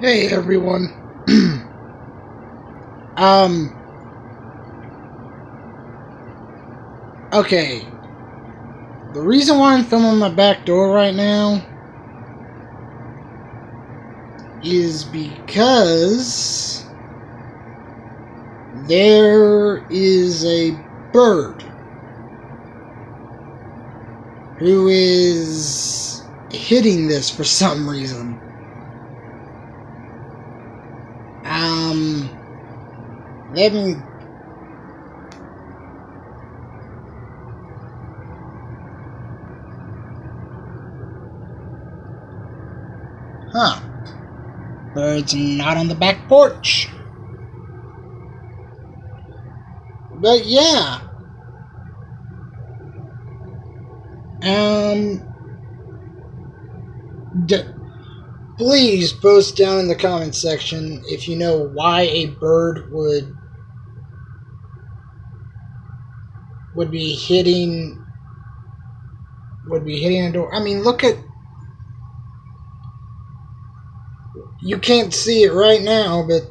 Hey everyone. um okay. The reason why I'm filming my back door right now is because there is a bird who is hitting this for some reason. Let me Bird's not on the back porch. But yeah. Please post down in the comment section if you know why a bird would be hitting a door. I mean, look at, you can't see it right now, but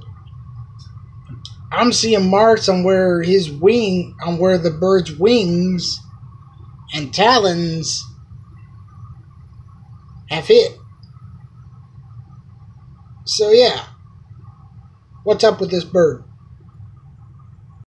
I'm seeing marks on where the bird's wings and talons have hit. So yeah, what's up with this bird?